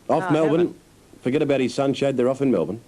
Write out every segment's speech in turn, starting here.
Off Melbourne. Forget about his sunshade. They're off in Melbourne.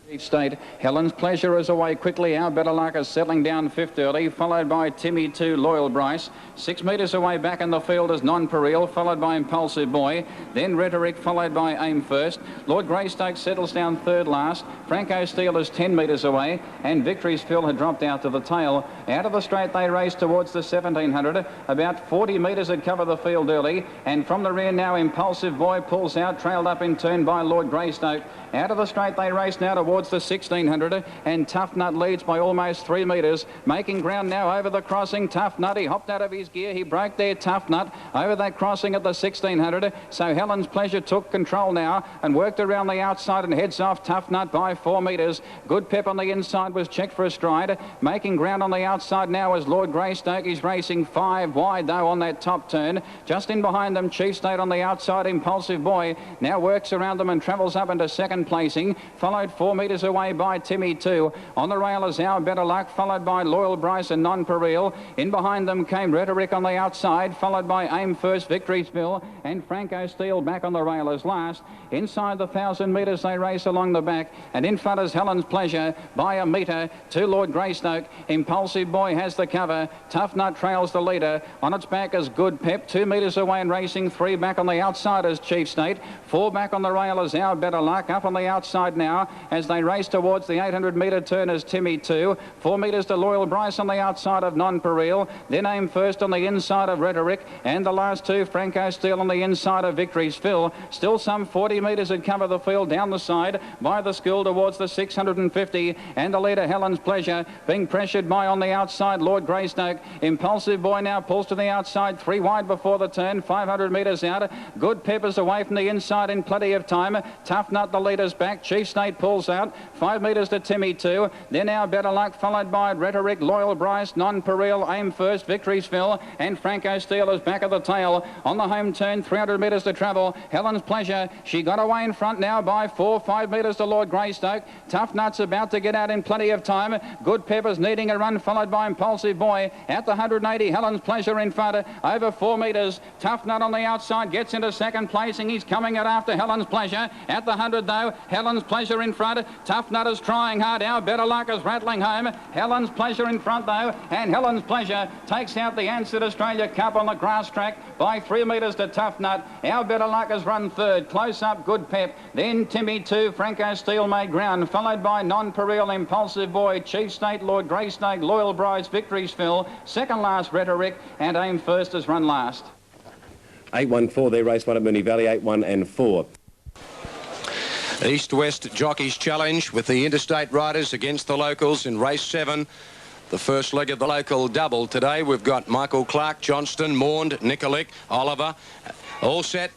Chief State, Helen's Pleasure is away quickly. Our Better Luck is settling down fifth early, followed by Timmy 2, Loyal Bryce. 6 metres away back in the field is Non-Pareil, followed by Impulsive Boy. Then Rhetoric, followed by Aim First. Lord Greystoke settles down third last. Franco Steel is 10 metres away, and Victory's Phil had dropped out to the tail. Out of the straight they race towards the 1700. About 40 metres had covered the field early, and from the rear now Impulsive Boy pulls out, trailed up in turn by Lord Greystoke. Out of the straight they race now towards the 1600, and Tough Nut leads by almost 3 metres. Making ground now over the crossing. Tough Nut, he hopped out of his gear. He broke there, Tough Nut, over that crossing at the 1600. So Helen's Pleasure took control now and worked around the outside and heads off Tough Nut by 4 metres. Good Pep on the inside was checked for a stride. Making ground on the outside now is Lord Greystoke. He's racing 5 wide though on that top turn. Just in behind them, Chief State on the outside. Impulsive Boy now works around them and travels up into second placing, followed 4 metres away by Timmy 2. On the rail is Our Better Luck, followed by Loyal Bryce and Non-Pareil. In behind them came Rhetoric on the outside, followed by Aim First, Victory's Phil, and Franco Steel back on the rail as last. Inside the 1,000 metres they race along the back, and in front is Helen's Pleasure by a metre to Lord Greystoke. Impulsive Boy has the cover. Tough Nut trails the leader. On its back is Good Pep, 2 metres away and racing. 3 back on the outside is Chief State. 4 back on the rail is Our Better Luck. Up on the outside now as they race towards the 800-metre turn is Timmy 2. 4 metres to Loyal Bryce on the outside of Non-Pareil. Then Aim First on the inside of Rhetoric. And the last two, Franco Steel on the inside of Victory's Phil. Still some 40 metres had covered the field down the side by the school towards the 650. And the leader, Helen's Pleasure, being pressured by on the outside, Lord Greystoke. Impulsive Boy now pulls to the outside, 3 wide before the turn, 500 metres out. Good Peppers away from the inside in plenty of time. Tough Nut, the leader's back. Chief State pulls out, 5 metres to Timmy 2. Then Our Better Luck, followed by Rhetoric, Loyal Bryce, Non-Pareil, Aim First, Victory's Phil, and Franco Steel is back of the tail. On the home turn, 300 metres to travel. Helen's Pleasure, she got away in front now by 5 metres to Lord Greystoke. Tough Nut's about to get out in plenty of time. Good Peppers needing a run, followed by Impulsive Boy. At the 180, Helen's Pleasure in front, over 4 metres. Tough Nut on the outside gets into second placing. He's coming out after Helen's Pleasure. At the 100 though, Helen's Pleasure in front. Tough Nut is trying hard. Our Better Luck is rattling home. Helen's Pleasure in front though, and Helen's Pleasure takes out the Ansett Australia Cup on the grass track by 3 metres to Tough Nut. Our Better Luck has run third. Close up, Good Pep. Then Timmy 2, Franco Steel made ground, followed by Non-Pareil, Impulsive Boy, Chief State, Lord Greystoke, Loyal Bryce, Victory's Phil. Second last, Rhetoric, and Aim First has run last. 8-1-4, their race one at Moonee Valley, 8-1 and 4. East-West Jockeys Challenge with the interstate riders against the locals in race 7. The first leg of the local double today. We've got Michael Clark, Johnston, Maund, Nikolic, Oliver, all set.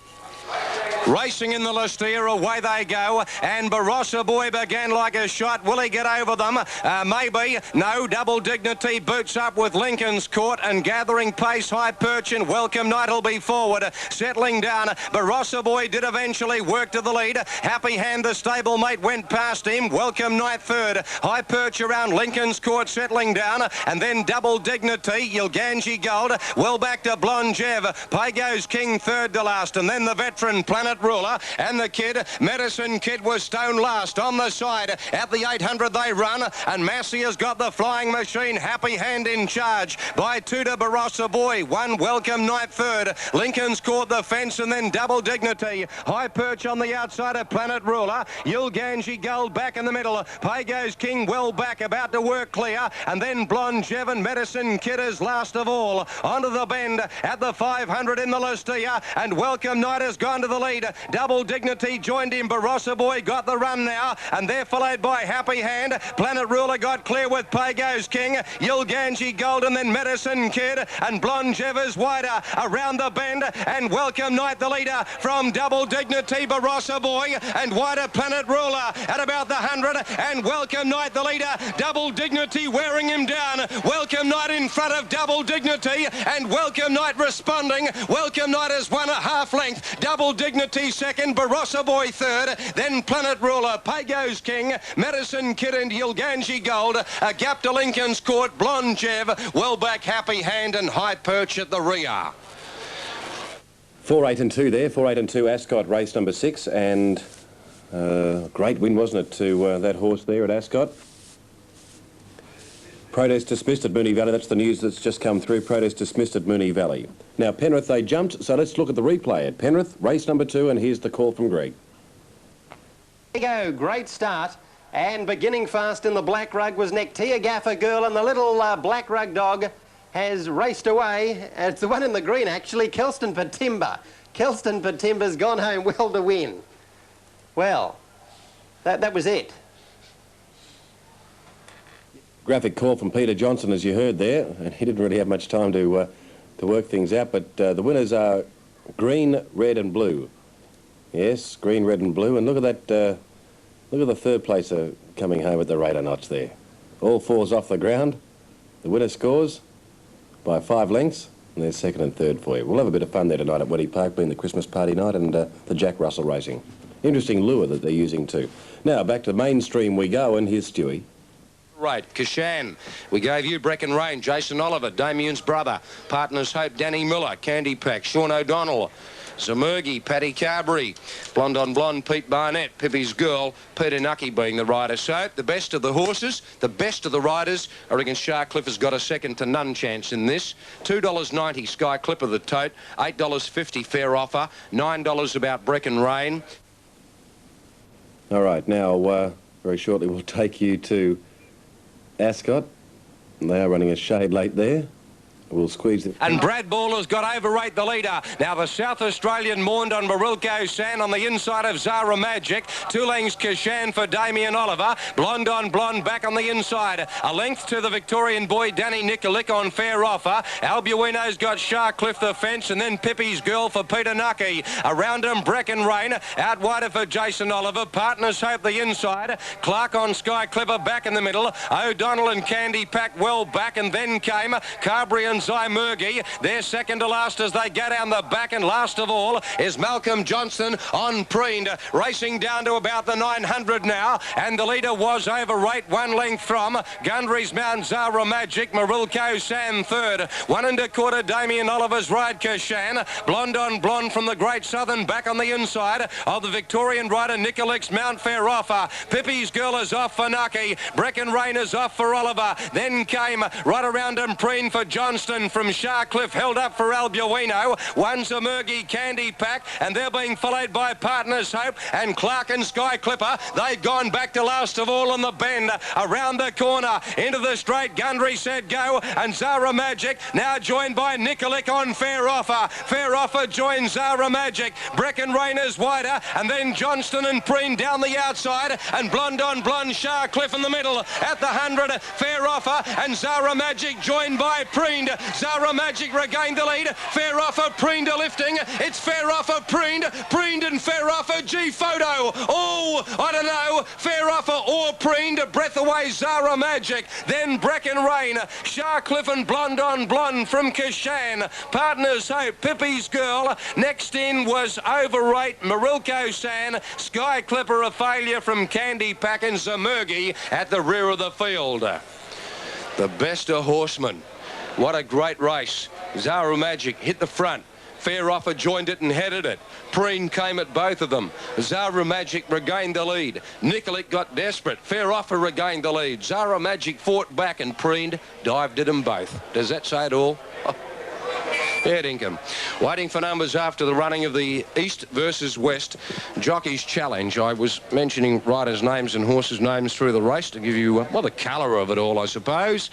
Racing in the Lustia, away they go, and Barossa Boy began like a shot. Will he get over them? Maybe. No. Double Dignity boots up with Lincoln's Court, and gathering pace, High Perch and Welcome Night will be forward. Settling down, Barossa Boy did eventually work to the lead. Happy Hand, the stablemate, went past him. Welcome Night third. High Perch around Lincoln's Court settling down, and then Double Dignity, Yilganji Gold, well back to Blonjev. Pago's King third to last, and then the veteran Planet Ruler and the kid Medicine Kid was stone last. On the side at the 800 they run, and Massey has got the flying machine. Happy Hand in charge by 2 to Barossa Boy, 1 Welcome Night third. Lincoln's Court the fence, and then Double Dignity. High Perch on the outside of Planet Ruler. Yilganji Gold back in the middle. Pago's King well back, about to work clear, and then Blonjev and Medicine Kid is last of all. Onto the bend at the 500 in the Lustia, and Welcome Night has gone to the lead. Double Dignity joined him. Barossa Boy got the run now, and they're followed by Happy Hand. Planet Ruler got clear with Pago's King, Yilganji Gold, and then Medicine Kid, and Blonjev is wider around the bend, and Welcome Night the leader from Double Dignity, Barossa Boy, and wider Planet Ruler at about the 100, and Welcome Night the leader. Double Dignity wearing him down. Welcome Night in front of Double Dignity, and Welcome Night responding. Welcome Night has won a half length. Double Dignity second, Barossa Boy third, then Planet Ruler, Pago's King, Medicine Kid and Yilganji Gold, a gap to Lincoln's Court, Blonjev, well back Happy Hand and High Perch at the rear. 4, 8 and 2 there. 4, 8 and 2 Ascot, race number 6, and great win, wasn't it, to that horse there at Ascot. Protest dismissed at Moonee Valley. That's the news that's just come through. Protest dismissed at Moonee Valley. Now, Penrith, they jumped, so let's look at the replay at Penrith, race number 2, and here's the call from Greg. There you go, great start. And beginning fast in the black rug was Nectia Gaffer Girl, and the little black rug dog has raced away. It's the one in the green, actually, Kelston Patimba. Kelston Patimba's gone home well to win. Well, that was it. Graphic call from Peter Johnson, as you heard there, and he didn't really have much time to work things out, but the winners are green, red and blue. Yes, green, red and blue, and look at that, look at the third placer coming home at the radar notch there. All 4's off the ground. The winner scores by 5 lengths, and there's second and third for you. We'll have a bit of fun there tonight at Weddy Park, being the Christmas party night, and the Jack Russell racing. Interesting lure that they're using too. Now, back to mainstream we go, and here's Stewie. Right, Kashan. We gave you Brecon Rain, Jason Oliver, Damien's brother, Partners Hope, Danny Miller, Candy Pack, Sean O'Donnell, Zamurgi, Paddy Carberry, Blonde on Blonde, Pete Barnett, Pippi's Girl, Peter Nucky being the rider. So, the best of the horses, the best of the riders. I reckon Sharcliffe has got a second to none chance in this. $2.90 Sky Clipper the tote, $8.50 Fair Offer, $9 about Brecon Rain. All right, now, very shortly we'll take you to Ascot. They are running a shade late there. We'll squeeze it. And Brad Baller's got overrate the leader. Now the South Australian Maund on Marilko San on the inside of Zara Magic. 2 lengths Kashan for Damien Oliver. Blonde on Blonde back on the inside. A length to the Victorian boy Danny Nikolic on Fair Offer. Albuino's got Sharcliffe the fence, and then Pippi's Girl for Peter Nucky. Around him Brecon Rain. Out wider for Jason Oliver. Partners Hope the inside. Clark on Sky Clipper back in the middle. O'Donnell and Candy Pack well back, and then came Carberry and Zymurgi. They're second to last as they go down the back, and last of all is Malcolm Johnston on Preened, racing down to about the 900 now, and the leader was overrate 1 length from Gundry's Mount Zara Magic, Marilko San third. 1 1/4 Damien Oliver's ride Kashan. Blonde on Blonde from the Great Southern back on the inside of the Victorian rider Nicolic's Mount Fair Offer. Pippi's Girl is off for Nucky. Brecon Rain is off for Oliver. Then came right around him Preen for Johnston from Sharcliffe, held up for Albuino. 1 Zamurgi Candy Pack, and they're being followed by Partners Hope and Clark and Sky Clipper. They've gone back to last of all on the bend. Around the corner, into the straight, Gundry said go, and Zara Magic now joined by Nikolic on Fair Offer. Fair Offer joins Zara Magic. Brecon Rain is wider, and then Johnston and Preen down the outside, and Blonde on Blonde, Sharcliffe in the middle. At the 100, Fair Offer and Zara Magic joined by Preen. Zara Magic regained the lead. Fair Offer, Preened lifting. It's Fair Offer, Preened and Fair Offer, G-Photo. Oh, I don't know. Fair Offer or Preened, breath away Zara Magic. Then Brecon Rain, Sharcliffe and Blonde on Blonde from Kashan. Partners Hope, Pippi's Girl. Next in was overrate Marilko San. Sky Clipper a failure from Candy Pack, and Zamurgi at the rear of the field. The best of horsemen. What a great race. Zara Magic hit the front. Fair Offer joined it and headed it. Preen came at both of them. Zara Magic regained the lead. Nikolic got desperate. Fair Offer regained the lead. Zara Magic fought back, and Preen dived at them both. Does that say it all? Yeah, Dinkum. Waiting for numbers after the running of the East versus West Jockeys Challenge. I was mentioning riders' names and horses' names through the race to give you, well, the colour of it all, I suppose.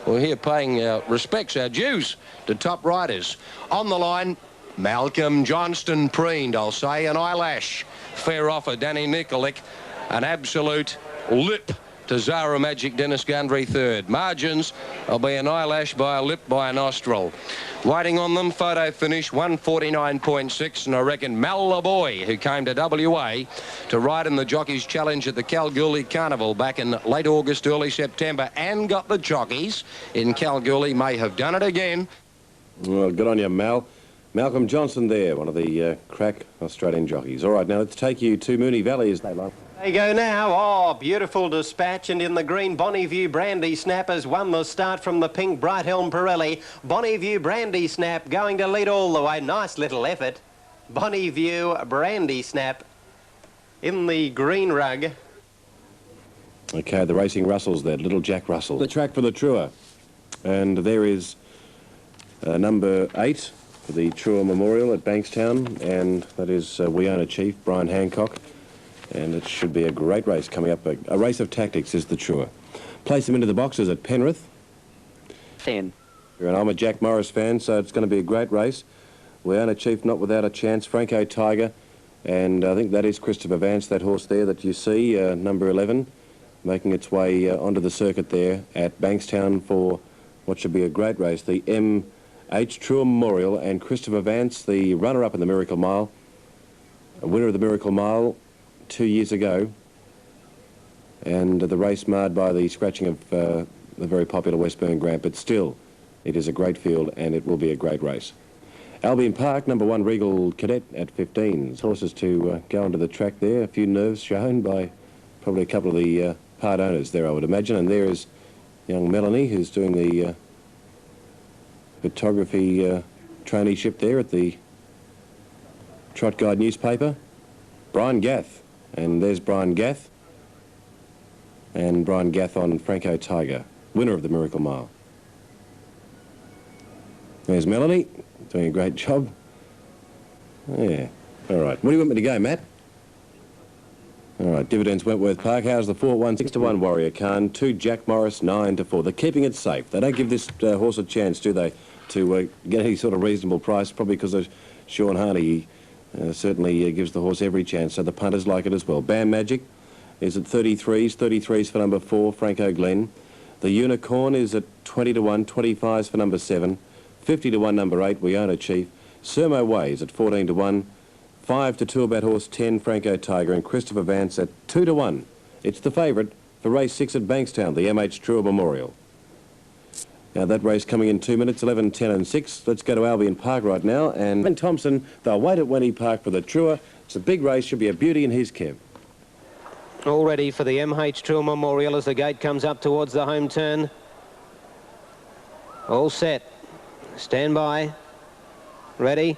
We're here paying our respects, our dues to top riders. On the line, Malcolm Johnston Preened, I'll say, an eyelash. Fair Offer, Danny Nikolic, an absolute lip to Zara Magic, Dennis Gundry third. Margins, will be an eyelash by a lip by a nostril. Waiting on them, photo finish, 149.6, and I reckon Mal Boy, who came to WA to ride in the Jockeys Challenge at the Kalgoorlie Carnival back in late August, early September, and got the jockeys in Kalgoorlie, may have done it again. Well, good on you, Mal. Malcolm Johnston there, one of the crack Australian jockeys. All right, now let's take you to Moonee Valley as they like. There you go now. Oh, beautiful dispatch, and in the green, Bonnieview Brandy Snappers won the start from the pink Bright Helm Pirelli. Bonnieview Brandy Snap going to lead all the way. Nice little effort. Bonnie View, Brandy Snap in the green rug. Okay, the Racing Russells there, Little Jack Russell. The track for the Trua. And there is number 8 for the Trua Memorial at Bankstown, and that is Weona Chief, Brian Hancock. And it should be a great race coming up. A race of tactics is the Trua. Place them into the boxes at Penrith. 10. And I'm a Jack Morris fan, so it's going to be a great race. Weona Chief not without a chance. Franco Tiger, and I think that is Christopher Vance, that horse there that you see, number 11, making its way onto the circuit there at Bankstown for what should be a great race. The M.H. Trua Memorial, and Christopher Vance, the runner-up in the Miracle Mile, a winner of the Miracle Mile 2 years ago, and the race marred by the scratching of the very popular Westburn Grant, but still it is a great field and it will be a great race. Albion Park, number 1 Regal Cadet at 15. Horses to go onto the track there. A few nerves shown by probably a couple of the part owners there, I would imagine. And there is young Melanie, who's doing the photography traineeship there at the Trot Guide newspaper. Brian Gath, and there's Brian Gath. And Brian Gath on Franco Tiger, winner of the Miracle Mile. There's Melanie, doing a great job. Yeah, all right. What do you want me to go, Matt? All right, Dividends Wentworth Park. How's the 4-1, 6-1 Warrior Khan, 2 Jack Morris, 9-4. They're keeping it safe. They don't give this horse a chance, do they, to get any sort of reasonable price, probably because of Sean Harney. He certainly gives the horse every chance, so the punters like it as well. Bam Magic is at 33s for number 4, Franco Glen. The Unicorn is at 20-1, 25s for number 7. 50-1 number 8, Weona Chief. Sermo Way is at 14-1. 5-2 about horse 10, Franco Tiger, and Christopher Vance at 2-1. It's the favourite for race 6 at Bankstown, the M.H. Trua Memorial. Now that race coming in 2 minutes, 11, 10 and 6. Let's go to Albion Park right now. And Ben Thompson, they'll wait at Wenny Park for the Trua. It's a big race, should be a beauty in his Kev. All ready for the M.H. Trua Memorial as the gate comes up towards the home turn. All set. Stand by. Ready.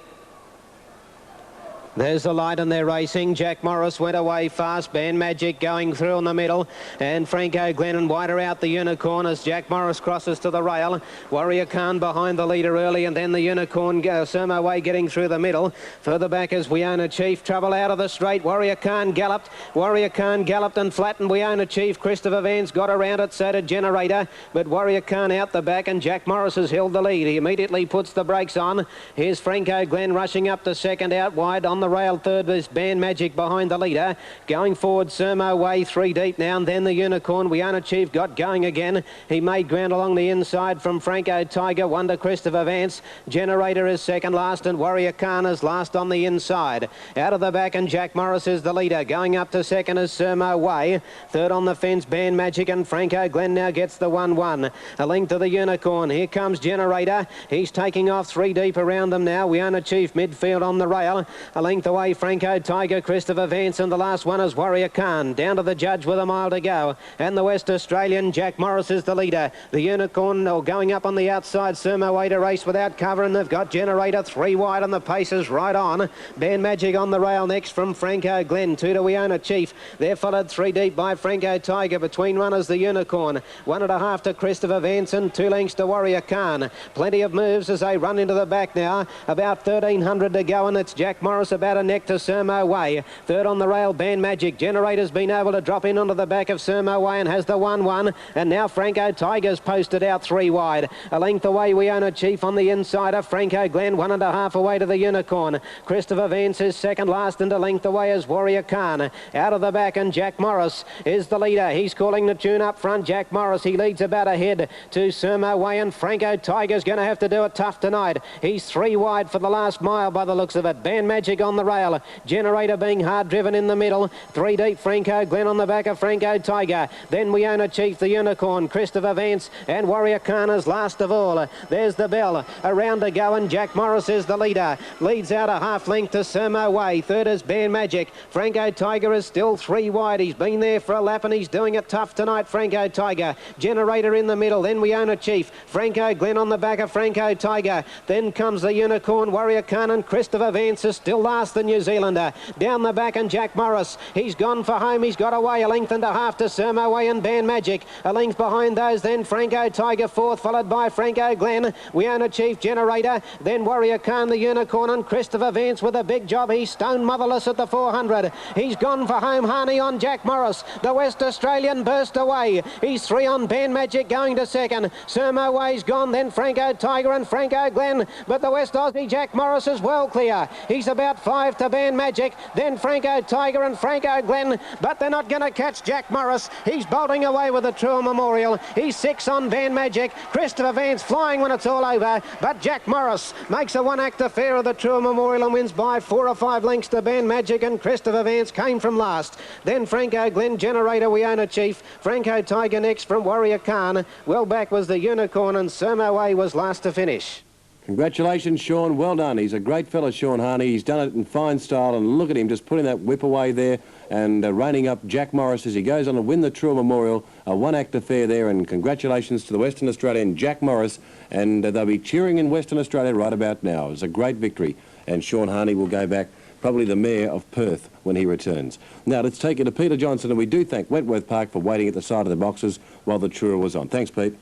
There's the light and they're racing. Jack Morris went away fast. Band Magic going through in the middle. And Franco Glen and wider out the Unicorn as Jack Morris crosses to the rail. Warrior Khan behind the leader early, and then the Unicorn, Sermo Way getting through the middle. Further back is Weona Chief. Trouble out of the straight. Warrior Khan galloped. Warrior Khan galloped and flattened Weona Chief. Christopher Vance got around it, so did Generator. But Warrior Khan out the back, and Jack Morris has held the lead. He immediately puts the brakes on. Here's Franco Glen rushing up to second, out wide on the rail. Third is Band Magic behind the leader. Going forward, Sermo Way 3 deep now, and then the Unicorn. Weona Chief got going again. He made ground along the inside from Franco Tiger, 1 to Christopher Vance. Generator is second last, and Warrior Khan is last on the inside. Out of the back, and Jack Morris is the leader. Going up to second is Sermo Way. Third on the fence, Band Magic, and Franco Glen now gets the 1-1. A length to the Unicorn. Here comes Generator. He's taking off 3 deep around them now. Weona Chief midfield on the rail. A length away, Franco Tiger, Christopher Vance, and the last one is Warrior Khan. Down to the judge with a mile to go. And the West Australian, Jack Morris, is the leader. The Unicorn going up on the outside. Sermo Way to race without cover, and they've got Generator 3 wide, and the pace is right on. Band Magic on the rail next from Franco Glen. 2 to Weona Chief. They're followed 3 deep by Franco Tiger. Between runners, the Unicorn. 1.5 to Christopher Vance, and 2 lengths to Warrior Khan. Plenty of moves as they run into the back now. About 1,300 to go, and it's Jack Morris about a neck to Sermo Way. Third on the rail, Band Magic. Generator's been able to drop in onto the back of Sermo Way and has the 1-1. And now Franco Tiger's posted out 3 wide. A length away, Weona Chief on the insider. Franco Glen 1.5 away to the Unicorn. Christopher Vance is second last, and a length away is Warrior Khan. Out of the back, and Jack Morris is the leader. He's calling the tune up front. Jack Morris, he leads about ahead to Sermo Way, and Franco Tiger's going to have to do it tough tonight. He's 3 wide for the last mile by the looks of it. Band Magic on the rail. Generator being hard driven in the middle. 3 deep, Franco Glen on the back of Franco Tiger. Then Weona Chief, the Unicorn, Christopher Vance, and Warrior Khan is last of all. There's the bell. Around to go, and Jack Morris is the leader. Leads out a half length to Sermo Way. Third is Band Magic. Franco Tiger is still 3 wide. He's been there for a lap, and he's doing it tough tonight, Franco Tiger. Generator in the middle. Then Weona Chief. Franco Glen on the back of Franco Tiger. Then comes the Unicorn, Warrior Khan, and Christopher Vance is still last last, the New Zealander. Down the back and Jack Morris. He's gone for home. He's got away a length and a half to Sermo Way and Band Magic. A length behind those then Franco Tiger fourth, followed by Franco Glen. Weona Chief Generator. Then Warrior Khan, the Unicorn, and Christopher Vance with a big job. He's stone motherless at the 400. He's gone for home. Harney on Jack Morris. The West Australian burst away. He's 3 on Band Magic going to second. Sermo Way's gone. Then Franco Tiger and Franco Glen. But the West Aussie Jack Morris is well clear. He's about 5 to Band Magic. Then Franco Tiger and Franco Glen. But they're not going to catch Jack Morris. He's bolting away with the True Memorial. He's 6 on Band Magic. Christopher Vance flying when it's all over. But Jack Morris makes a one-act affair of the True Memorial and wins by 4 or 5 lengths to Band Magic, and Christopher Vance came from last. Then Franco Glen, Generator, Weona Chief. Franco Tiger next from Warrior Khan. Well back was the Unicorn, and Sermo Way was last to finish. Congratulations, Sean. Well done. He's a great fella, Sean Harney. He's done it in fine style, and look at him just putting that whip away there and reining up Jack Morris as he goes on to win the True Memorial. A one-act affair there, and congratulations to the Western Australian Jack Morris, and they'll be cheering in Western Australia right about now. It was a great victory, and Sean Harney will go back probably the Mayor of Perth when he returns. Now, let's take you to Peter Johnson, and we do thank Wentworth Park for waiting at the side of the boxes while the tour was on. Thanks, Pete.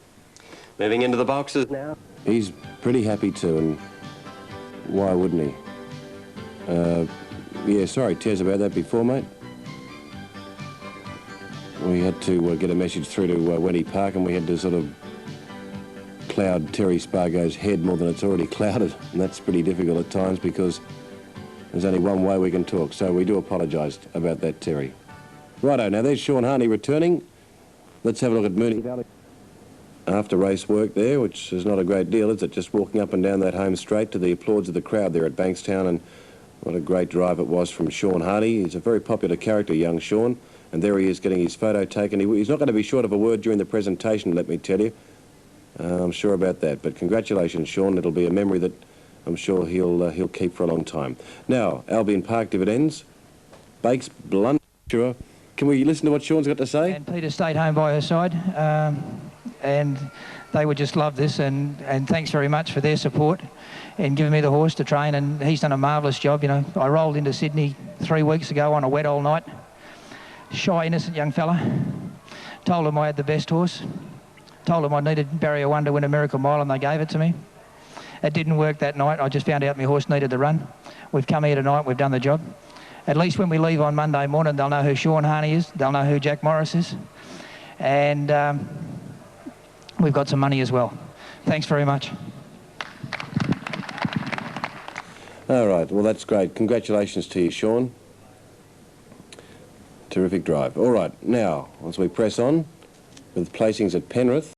Moving into the boxes now. He's pretty happy too, and why wouldn't he? Yeah, sorry, Tez, about that before, mate. We had to get a message through to Wendy Park, and we had to sort of cloud Terry Spargo's head more than it's already clouded, and that's pretty difficult at times because there's only one way we can talk, so we do apologise about that, Terry. Righto, now there's Sean Harney returning. Let's have a look at Moonee Valley. After race work there, which is not a great deal, is it? Just walking up and down that home straight to the applause of the crowd there at Bankstown, and what a great drive it was from Sean Harney. He's a very popular character, young Sean, and there he is getting his photo taken. He's not going to be short of a word during the presentation, let me tell you. I'm sure about that, but congratulations, Sean. It'll be a memory that I'm sure he'll keep for a long time. Now, Albion Park dividends, Bakes, Blunt, sure. Can we listen to what Sean's got to say? And Peter stayed home by her side, and they would just love this, and thanks very much for their support and giving me the horse to train, and he's done a marvellous job. You know, I rolled into Sydney 3 weeks ago on a wet all night. Shy, innocent young fella. Told him I had the best horse. Told him I needed Barrier 1 to win a Miracle Mile, and they gave it to me. It didn't work that night. I just found out my horse needed the run. We've come here tonight, we've done the job. At least when we leave on Monday morning, they'll know who Sean Harney is, they'll know who Jack Morris is, and we've got some money as well. Thanks very much. All right, well, that's great. Congratulations to you, Sean. Terrific drive. All right, now, as we press on with placings at Penrith,